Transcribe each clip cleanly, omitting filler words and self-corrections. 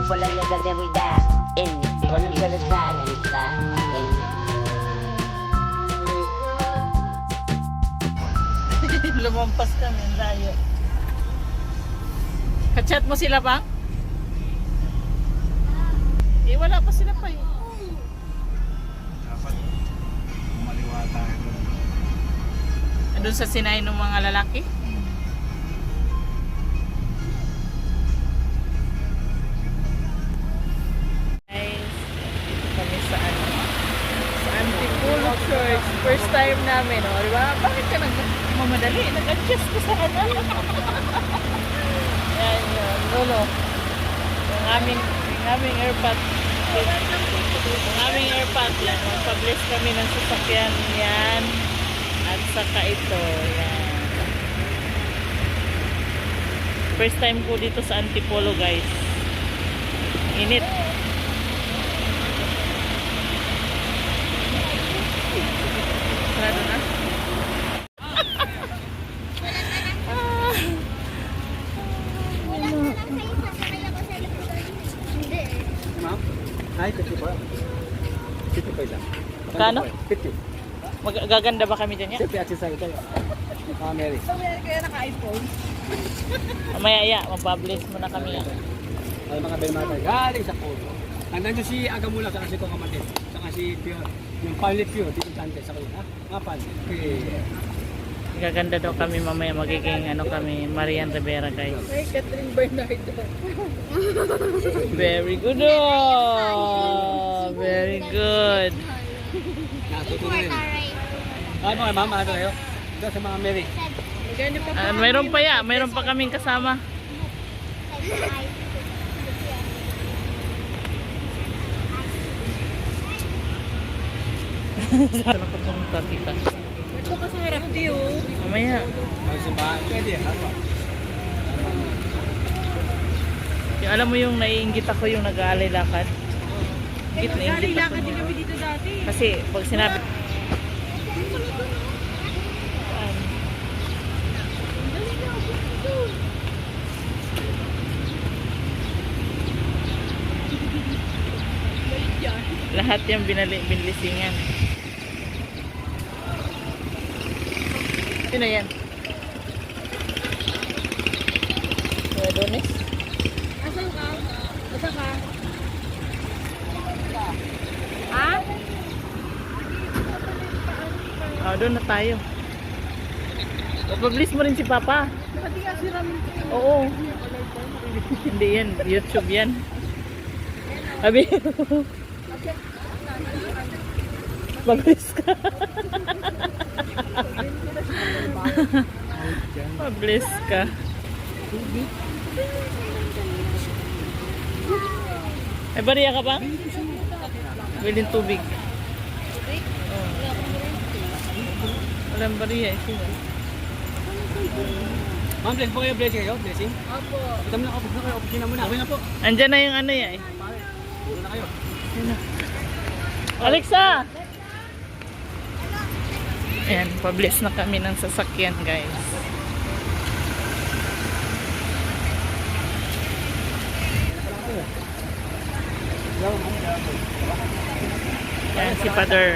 Kumpulan niya sa Derrida. Walang salita. Lumampas kami, layo. Kachat mo sila ba? Eh, wala pa sila pa eh. Dapat kumaliwa tayo doon. Doon sa sinay ng mga lalaki. Guys, dito kami sa sa Antipolo Church. First time namin, oh, di ba? Bakit ka nagmamadali? Nag-adjust ko sa Yan yun, lolo. Yung aming airpot. Yung aming airpot yan. Magpa-bless kami ng sasakyan yan. At saka ito, yan. First time ko dito sa Antipolo, guys. Init. Sarado na? Ma'am? Ay, 50 pa. 50 pa isa. Kano? 50. Gaganda ba kami dyan yan? Siyempre, accessory tayo. Mary. Kaya naka-iPhone. Mamaya, mapabless mo na kami. Ay, mga belmata. Galing sa Polo. Nandun si Agamula, saka si Kokamatid. Saka si Pio. Yung Palit Pio, dito Tante sa kuya. Mga Palit. Okay. Gaganda daw kami mamaya. Magiging ano kami, Marian Rivera, guys. Ay, Catherine Bernardo. Very good. Oh, very good. Natutuloy. Ay, mga mama, ano kayo? Ito sa mga Mary. Maganda pa Mayroon pa ya, mayroon pa kaming kasama. Saan ako pumunta, tita? ito kasi harap view. Mamaya. Ay, simbahan. Pwede, ano? Yung, alam mo yung naiinggit ako yung nag-aalay lakad? Ingit na ingit ako. Lakad din kami dito dati. Kasi pag sinabi lahat yung binilisingan. Sino yan? Kuya Dones? Asan ka? Asan ka? Ha? Oh, doon na tayo. Publish mo rin si Papa. Pati nga si Ramin. Oo. Hindi yan. YouTube yan. Abi. Publish ka. Publish ka. Ay, bariya ka ba? Bilhin tubig. Oh. Walang bariya. Ito. Ma'am, bless po kayo. Blessing kayo. Blessing. Opo. Ito mo na ako. Pupunta kayo. Opisina muna. Okay na po. Andyan na yung ano yan eh. Pupunta na kayo. Alexa! Ayan, pabless na kami ng sasakyan, guys. Ayan, si Father.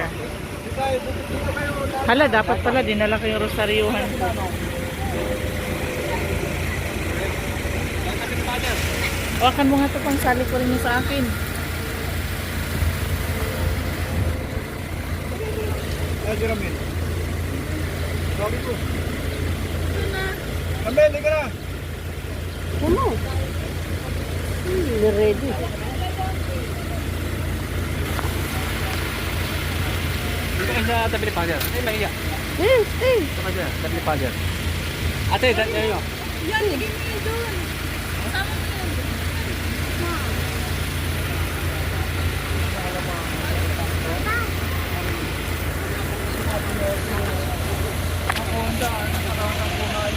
Hala, dapat pala dinala ko yung rosaryuhan. Hawakan mo nga ito pang sali ko rin mo sa akin. Ay, si Ramin. Sabi ko. Ramin, hindi ka na. Ano? Hindi ready. Dito kayo sa tabi ni Father. Ay, mahiya. Dito kayo sa tabi ni Father. Ate, dito kayo. Yan, sige niyo doon. Kasama mo yun. Ako ang daan, nakakaroon ng buhay.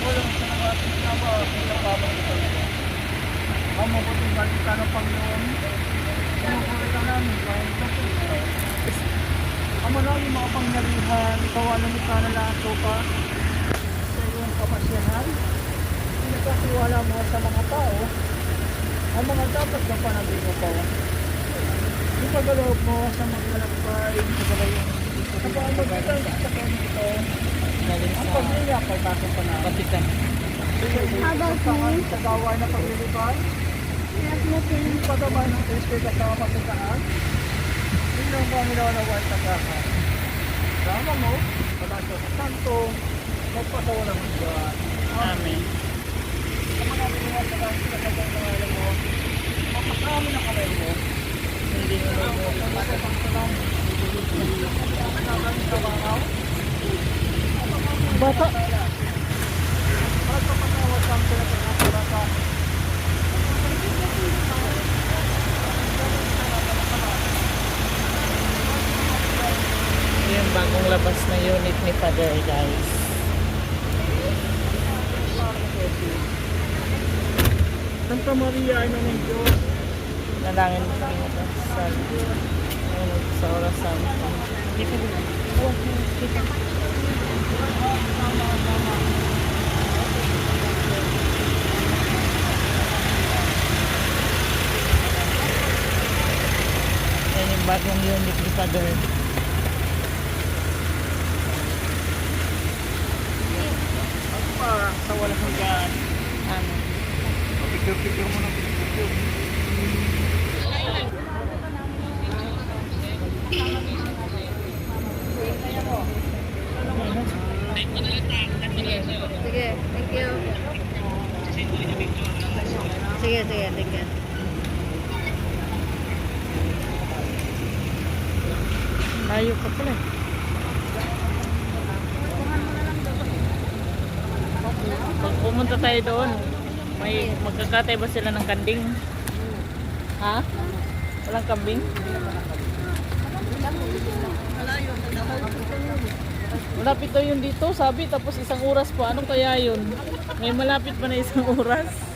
Walang sa nakating sama, pinapamang ito. Ang mabuting balita ng Panginoon. Pinupuritan namin kahit sa puso. Amo na yung mga pangyarihan, ikaw ang lumita na lahat pa. Sa iyong kapasyahan, pinagkasiwala mo sa mga tao, Ang mga dapat na panabing mo pa. Yung paggaloob mo sa maglalakbay, sa pamagitan sa sakyan ito, Galing ang sa pamilya pagkakot pa na. Vatican. Sa gaway na pagliliban, hindi pa naman ang Kristo kasama sa taas. Hindi ang Panginoon na huwag tagaka. Sama mo, pala sa santo, magpasawa ng Diyos. Amen. Ang mga pinungan sa dahil sa kanyang pangalan mo, mapasama na kamay mo. Hindi mo na Bata. Magpapatawad kang pinagkakabata. yung bagong labas na unit ni Father, guys. Santa Maria, ina ng Diyos. Nalangin mo kami na sa oras sa yan yung bagong unit ni Father. Sa walang hanggan. Ano? Picture-picture mo na picture. Sige, thank you. Sige, thank you. Layo ka pala. Pag pumunta tayo doon, may magkakatay ba sila ng kanding? Ha? Walang kambing? Malapit daw yun dito, sabi, tapos isang oras pa. Anong kaya yun? May malapit pa na isang oras.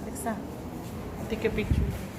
Alexa, take a picture.